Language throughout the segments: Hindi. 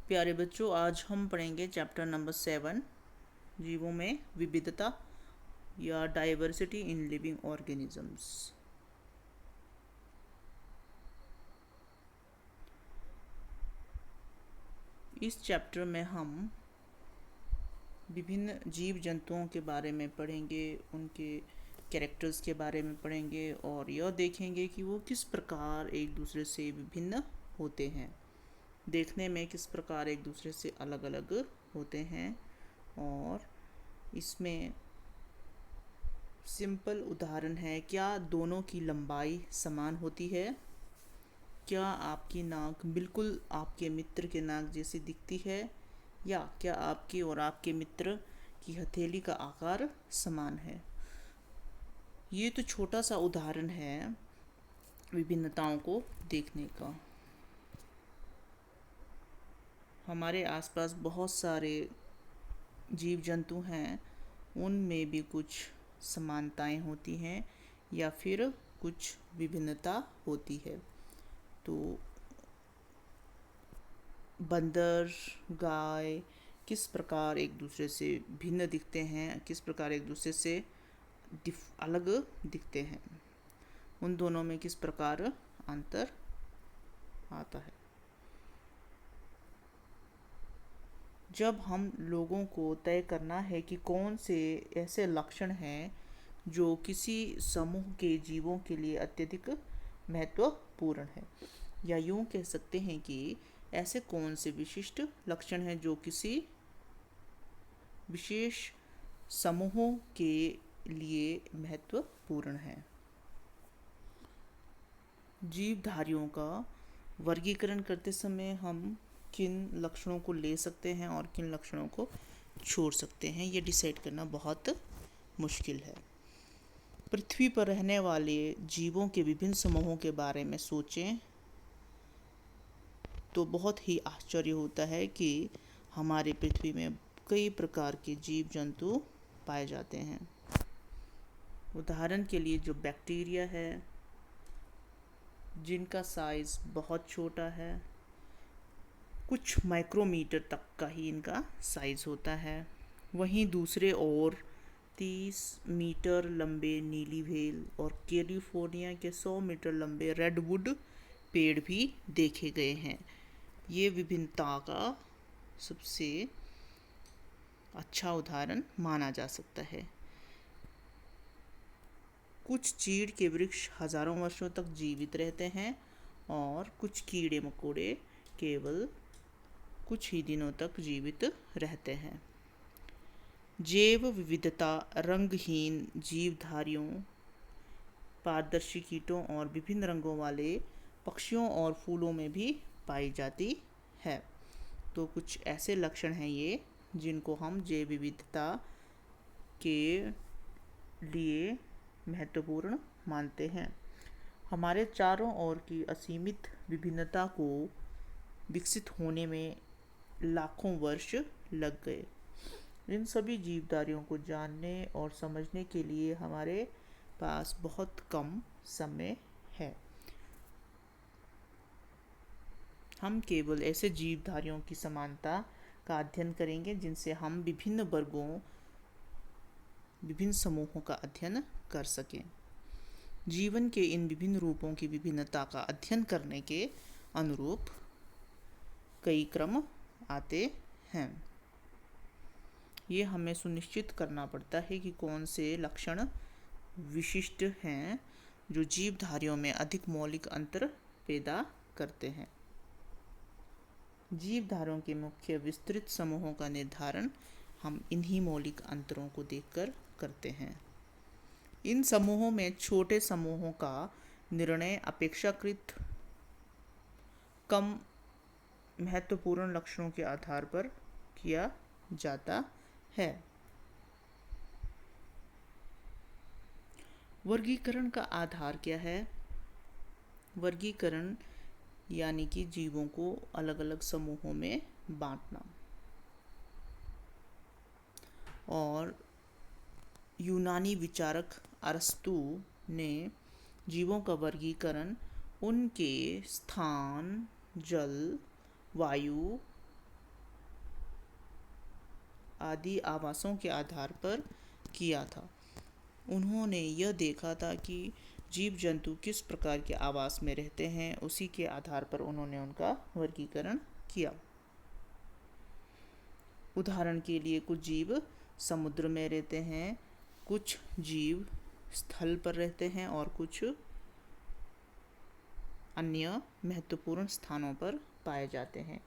प्यारे बच्चों, आज हम पढ़ेंगे चैप्टर नंबर 7, जीवों में विविधता या डाइवर्सिटी इन लिविंग ऑर्गेनिजम्स। इस चैप्टर में हम विभिन्न जीव जंतुओं के बारे में पढ़ेंगे, उनके कैरेक्टर्स के बारे में पढ़ेंगे और यह देखेंगे कि वो किस प्रकार एक दूसरे से विभिन्न होते हैं, देखने में किस प्रकार एक दूसरे से अलग अलग होते हैं। और इसमें सिंपल उदाहरण है, क्या दोनों की लंबाई समान होती है? क्या आपकी नाक बिल्कुल आपके मित्र के नाक जैसी दिखती है, या क्या आपके और आपके मित्र की हथेली का आकार समान है? ये तो छोटा सा उदाहरण है विभिन्नताओं को देखने का। हमारे आसपास बहुत सारे जीव जंतु हैं, उनमें भी कुछ समानताएं होती हैं या फिर कुछ विभिन्नता होती है। तो बंदर, गाय किस प्रकार एक दूसरे से भिन्न दिखते हैं, किस प्रकार एक दूसरे से अलग दिखते हैं, उन दोनों में किस प्रकार अंतर आता है। जब हम लोगों को तय करना है कि कौन से ऐसे लक्षण हैं जो किसी समूह के जीवों के लिए अत्यधिक महत्वपूर्ण है, या यूं कह सकते हैं कि ऐसे कौन से विशिष्ट लक्षण हैं जो किसी विशेष समूहों के लिए महत्वपूर्ण हैं। जीवधारियों का वर्गीकरण करते समय हम किन लक्षणों को ले सकते हैं और किन लक्षणों को छोड़ सकते हैं, ये डिसाइड करना बहुत मुश्किल है। पृथ्वी पर रहने वाले जीवों के विभिन्न समूहों के बारे में सोचें तो बहुत ही आश्चर्य होता है कि हमारी पृथ्वी में कई प्रकार के जीव जंतु पाए जाते हैं। उदाहरण के लिए जो बैक्टीरिया है, जिनका साइज़ बहुत छोटा है, कुछ माइक्रोमीटर तक का ही इनका साइज़ होता है। वहीं दूसरे और 30 मीटर लंबे नीली व्हेल और कैलिफोर्निया के 100 मीटर लंबे रेडवुड पेड़ भी देखे गए हैं। ये विभिन्नता का सबसे अच्छा उदाहरण माना जा सकता है। कुछ चीड़ के वृक्ष हजारों वर्षों तक जीवित रहते हैं और कुछ कीड़े मकोड़े केवल कुछ ही दिनों तक जीवित रहते हैं। जैव विविधता रंगहीन जीवधारियों, पारदर्शी कीटों और विभिन्न रंगों वाले पक्षियों और फूलों में भी पाई जाती है। तो कुछ ऐसे लक्षण हैं ये जिनको हम जैव विविधता के लिए महत्वपूर्ण मानते हैं। हमारे चारों ओर की असीमित विभिन्नता को विकसित होने में लाखों वर्ष लग गए। इन सभी जीवधारियों को जानने और समझने के लिए हमारे पास बहुत कम समय है। हम केवल ऐसे जीवधारियों की समानता का अध्ययन करेंगे जिनसे हम विभिन्न वर्गों, विभिन्न समूहों का अध्ययन कर सकें। जीवन के इन विभिन्न रूपों की विभिन्नता का अध्ययन करने के अनुरूप कई क्रम आते हैं। ये हमें सुनिश्चित करना पड़ता है कि कौन से लक्षण विशिष्ट हैं जो जीवधारियों में अधिक मौलिक अंतर पैदा करते हैं। जीवधारियों के मुख्य विस्तृत समूहों का निर्धारण हम इन्हीं मौलिक अंतरों को देखकर करते हैं। इन समूहों में छोटे समूहों का निर्णय अपेक्षाकृत कम महत्वपूर्ण लक्षणों के आधार पर किया जाता है। वर्गीकरण का आधार क्या है? वर्गीकरण यानी कि जीवों को अलग अलग समूहों में बांटना। और यूनानी विचारक अरस्तु ने जीवों का वर्गीकरण उनके स्थान, जल, वायु, आदि आवासों के आधार पर किया था। उन्होंने यह देखा था कि जीव जंतु किस प्रकार के आवास में रहते हैं, उसी के आधार पर उन्होंने उनका वर्गीकरण किया। उदाहरण के लिए कुछ जीव समुद्र में रहते हैं, कुछ जीव स्थल पर रहते हैं और कुछ अन्य महत्वपूर्ण स्थानों पर पाए जाते हैं।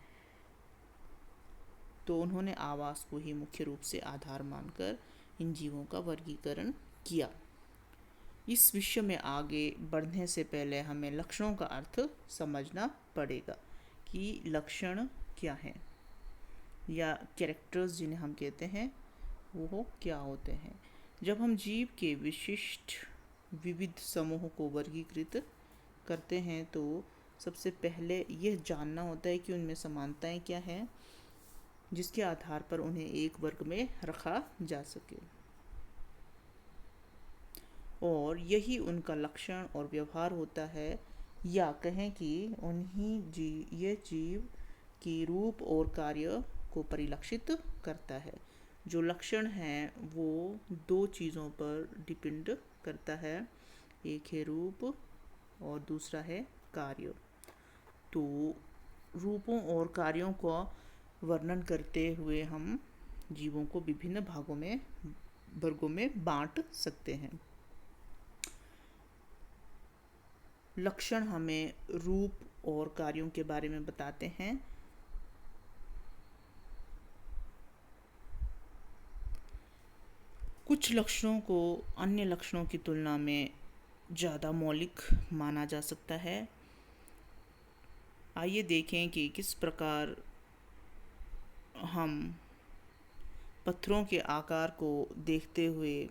तो उन्होंने आवास को ही मुख्य रूप से आधार मानकर इन जीवों का वर्गीकरण किया। इस विषय में आगे बढ़ने से पहले हमें लक्षणों का अर्थ समझना पड़ेगा कि लक्षण क्या हैं या कैरेक्टर्स जिन्हें हम कहते हैं वो क्या होते हैं। जब हम जीव के विशिष्ट विविध समूह को वर्गीकृत करते हैं तो सबसे पहले यह जानना होता है कि उनमें समानताएं क्या हैं, जिसके आधार पर उन्हें एक वर्ग में रखा जा सके, और यही उनका लक्षण और व्यवहार होता है, या कहें कि ये जीव की रूप और कार्य को परिलक्षित करता है। जो लक्षण है वो दो चीज़ों पर डिपेंड करता है, एक है रूप और दूसरा है कार्य। तो रूपों और कार्यों का वर्णन करते हुए हम जीवों को विभिन्न वर्गों में बांट सकते हैं। लक्षण हमें रूप और कार्यों के बारे में बताते हैं। कुछ लक्षणों को अन्य लक्षणों की तुलना में ज़्यादा मौलिक माना जा सकता है। आइए देखें कि किस प्रकार हम पत्थरों के आकार को देखते हुए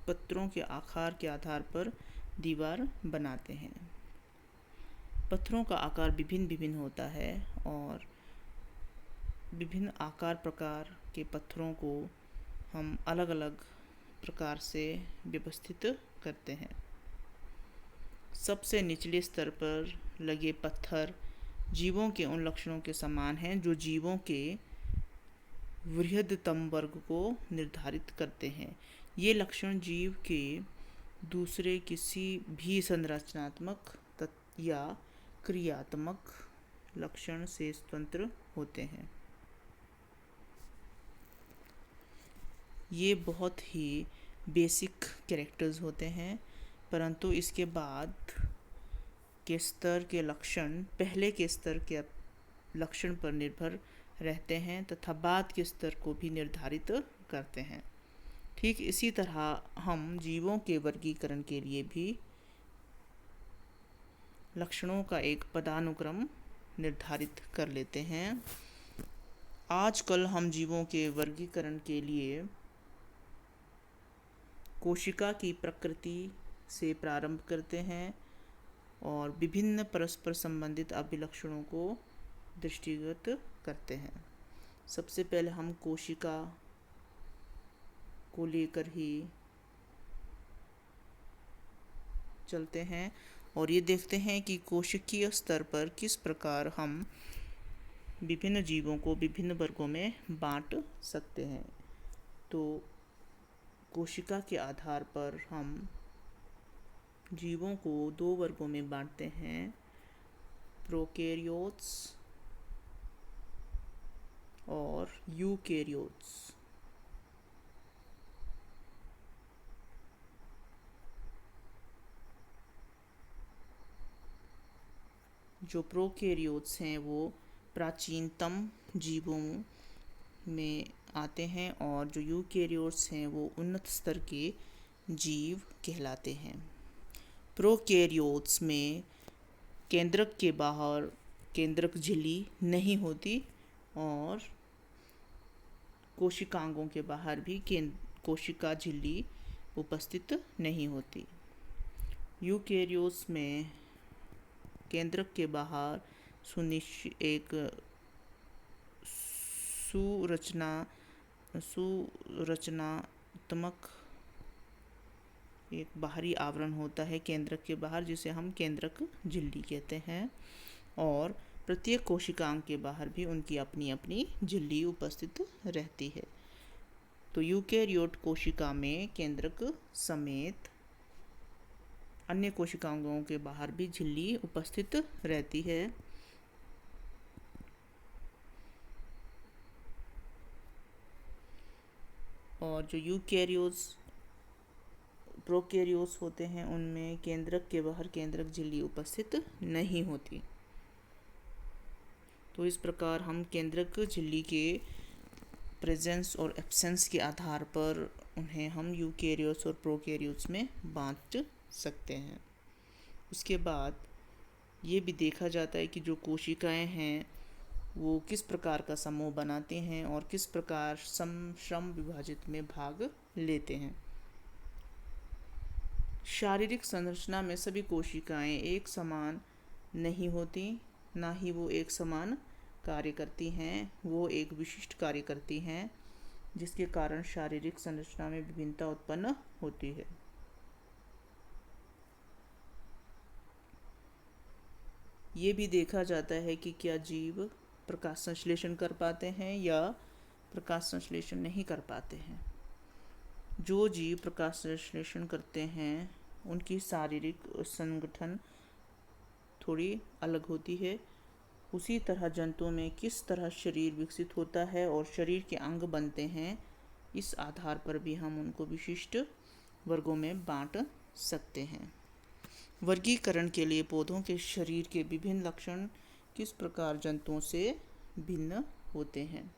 पत्थरों के आकार के आधार पर दीवार बनाते हैं। पत्थरों का आकार विभिन्न होता है और विभिन्न आकार प्रकार के पत्थरों को हम अलग अलग प्रकार से व्यवस्थित करते हैं। सबसे निचले स्तर पर लगे पत्थर जीवों के उन लक्षणों के समान हैं जो जीवों के वृहत्तम वर्ग को निर्धारित करते हैं। ये लक्षण जीव के दूसरे किसी भी संरचनात्मक या क्रियात्मक लक्षण से स्वतंत्र होते हैं। ये बहुत ही बेसिक कैरेक्टर्स होते हैं, परंतु इसके बाद के स्तर के लक्षण पहले के स्तर के लक्षण पर निर्भर रहते हैं तथा बाद के स्तर को भी निर्धारित करते हैं। ठीक इसी तरह हम जीवों के वर्गीकरण के लिए भी लक्षणों का एक पदानुक्रम निर्धारित कर लेते हैं। आजकल हम जीवों के वर्गीकरण के लिए कोशिका की प्रकृति से प्रारंभ करते हैं और विभिन्न परस्पर संबंधित अभिलक्षणों को दृष्टिगत करते हैं। सबसे पहले हम कोशिका को लेकर ही चलते हैं और ये देखते हैं कि कोशिकीय स्तर पर किस प्रकार हम विभिन्न जीवों को विभिन्न वर्गों में बांट सकते हैं। तो कोशिका के आधार पर हम जीवों को दो वर्गों में बांटते हैं, प्रोकैरियोट्स और यूकैरियोट्स। जो प्रोकैरियोट्स हैं वो प्राचीनतम जीवों में आते हैं और जो यूकैरियोट्स हैं वो उन्नत स्तर के जीव कहलाते हैं। प्रोकैरियोट्स में केंद्रक के बाहर केंद्रक झिल्ली नहीं होती और कोशिकांगों के बाहर भी कोशिका झिल्ली उपस्थित नहीं होती। यूकैरियोट्स में केंद्रक के बाहर एक संरचनात्मक एक बाहरी आवरण होता है केंद्रक के बाहर, जिसे हम केंद्रक झिल्ली कहते हैं, और प्रत्येक कोशिकांग के बाहर भी उनकी अपनी अपनी झिल्ली उपस्थित रहती है। तो यूकेरियोट कोशिका में केंद्रक समेत अन्य कोशिकांगों के बाहर भी झिल्ली उपस्थित रहती है। और जो यूकेरियोट्स प्रोकैरियोट्स होते हैं उनमें केंद्रक के बाहर केंद्रक झिल्ली उपस्थित नहीं होती। तो इस प्रकार हम केंद्रक झिल्ली के प्रेजेंस और एब्सेंस के आधार पर उन्हें हम यूकेरियोट्स और प्रोकैरियोट्स में बांट सकते हैं। उसके बाद ये भी देखा जाता है कि जो कोशिकाएं हैं वो किस प्रकार का समूह बनाते हैं और किस प्रकार श्रम विभाजित में भाग लेते हैं। शारीरिक संरचना में सभी कोशिकाएं एक समान नहीं होती, ना ही वो एक समान कार्य करती हैं। वो एक विशिष्ट कार्य करती हैं जिसके कारण शारीरिक संरचना में विभिन्नता उत्पन्न होती है। ये भी देखा जाता है कि क्या जीव प्रकाश संश्लेषण कर पाते हैं या प्रकाश संश्लेषण नहीं कर पाते हैं। जो जीव प्रकाश संश्लेषण करते हैं उनकी शारीरिक संगठन थोड़ी अलग होती है। उसी तरह जंतुओं में किस तरह शरीर विकसित होता है और शरीर के अंग बनते हैं, इस आधार पर भी हम उनको विशिष्ट वर्गों में बांट सकते हैं। वर्गीकरण के लिए पौधों के शरीर के विभिन्न लक्षण किस प्रकार जंतुओं से भिन्न होते हैं।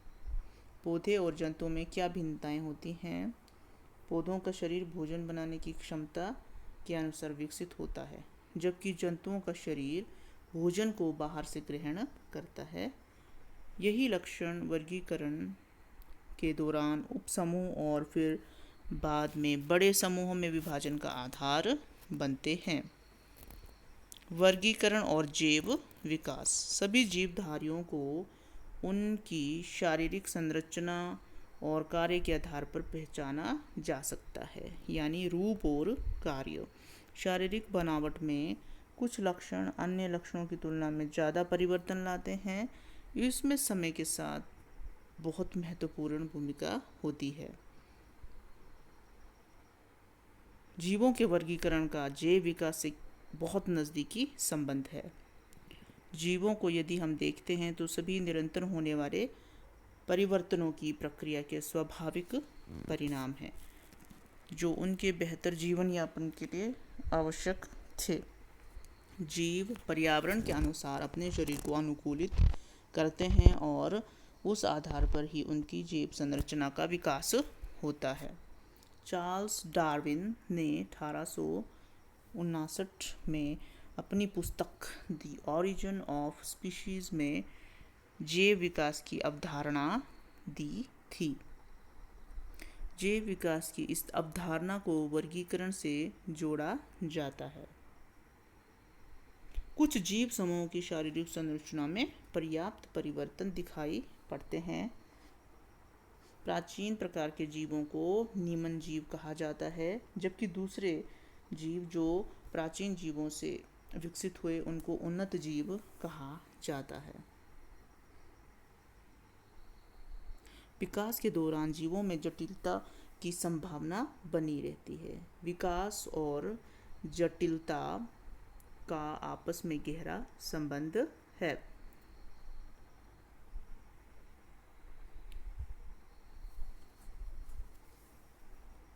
पौधे और जंतुओं में क्या भिन्नताएं होती हैं। पौधों का शरीर भोजन बनाने की क्षमता के अनुसार विकसित होता है, जबकि जंतुओं का शरीर भोजन को बाहर से ग्रहण करता है। यही लक्षण वर्गीकरण के दौरान उपसमूह और फिर बाद में बड़े समूहों में विभाजन का आधार बनते हैं। वर्गीकरण और जैव विकास सभी जीवधारियों को उनकी शारीरिक संरचना और कार्य के आधार पर पहचाना जा सकता है, यानी रूप और कार्य। शारीरिक बनावट में कुछ लक्षण अन्य लक्षणों की तुलना में ज़्यादा परिवर्तन लाते हैं। इसमें समय के साथ बहुत महत्वपूर्ण भूमिका होती है। जीवों के वर्गीकरण का जैव विकास से बहुत नज़दीकी संबंध है। जीवों को यदि हम देखते हैं तो सभी निरंतर होने वाले परिवर्तनों की प्रक्रिया के स्वाभाविक परिणाम हैं जो उनके बेहतर जीवन यापन के लिए आवश्यक थे। जीव पर्यावरण के अनुसार अपने शरीर को अनुकूलित करते हैं और उस आधार पर ही उनकी जैव संरचना का विकास होता है। चार्ल्स डार्विन ने 1859 में अपनी पुस्तक द ओरिजिन ऑफ स्पीशीज में जैव विकास की अवधारणा दी थी। जैव विकास की इस अवधारणा को वर्गीकरण से जोड़ा जाता है। कुछ जीव समूहों की शारीरिक संरचना में पर्याप्त परिवर्तन दिखाई पड़ते हैं। प्राचीन प्रकार के जीवों को निमन जीव कहा जाता है, जबकि दूसरे जीव जो प्राचीन जीवों से विकसित हुए उनको उन्नत जीव कहा जाता है। विकास के दौरान जीवों में जटिलता की संभावना बनी रहती है। विकास और जटिलता का आपस में गहरा संबंध है।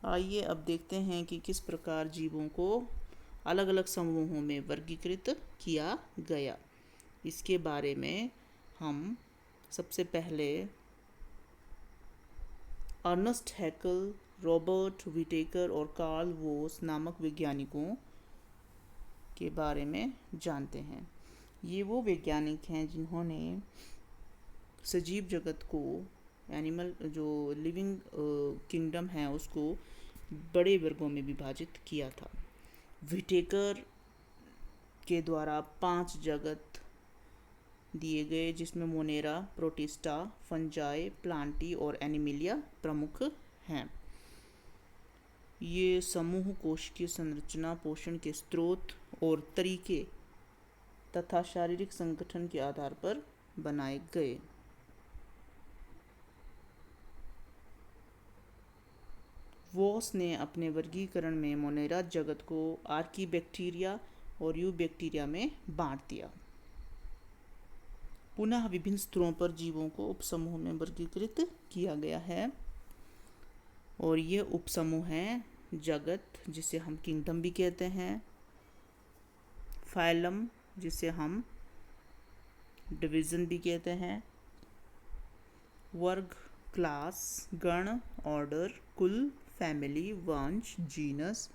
आइए अब देखते हैं कि किस प्रकार जीवों को अलग अलग समूहों में वर्गीकृत किया गया। इसके बारे में हम सबसे पहले अर्नेस्ट हैकेल, रॉबर्ट विटेकर और कार्ल वोस नामक वैज्ञानिकों के बारे में जानते हैं। ये वो वैज्ञानिक हैं जिन्होंने सजीव जगत को, एनिमल जो लिविंग किंगडम है, उसको बड़े वर्गों में विभाजित किया था। विटेकर के द्वारा 5 जगत दिए गए, जिसमें मोनेरा, प्रोटिस्टा, फंजाई, प्लांटी और एनिमिलिया प्रमुख हैं। ये समूह कोशिकीय संरचना, पोषण के स्रोत और तरीके तथा शारीरिक संगठन के आधार पर बनाए गए। वॉस ने अपने वर्गीकरण में मोनेरा जगत को आर्कीबैक्टीरिया और यूबैक्टीरिया में बांट दिया। पुनः विभिन्न स्तरों पर जीवों को उपसमूह में वर्गीकृत किया गया है और ये उपसमूह हैं जगत, जिसे हम किंगडम भी कहते हैं, फाइलम जिसे हम डिवीज़न भी कहते हैं, वर्ग, क्लास, गण, ऑर्डर, कुल, फैमिली, वंश, जीनस,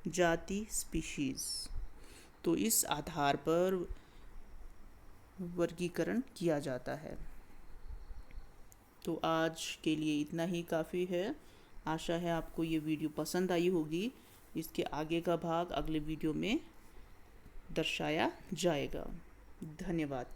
जाति, स्पीशीज। तो इस आधार पर वर्गीकरण किया जाता है। तो आज के लिए इतना ही काफ़ी है। आशा है आपको ये वीडियो पसंद आई होगी। इसके आगे का भाग अगले वीडियो में दर्शाया जाएगा। धन्यवाद।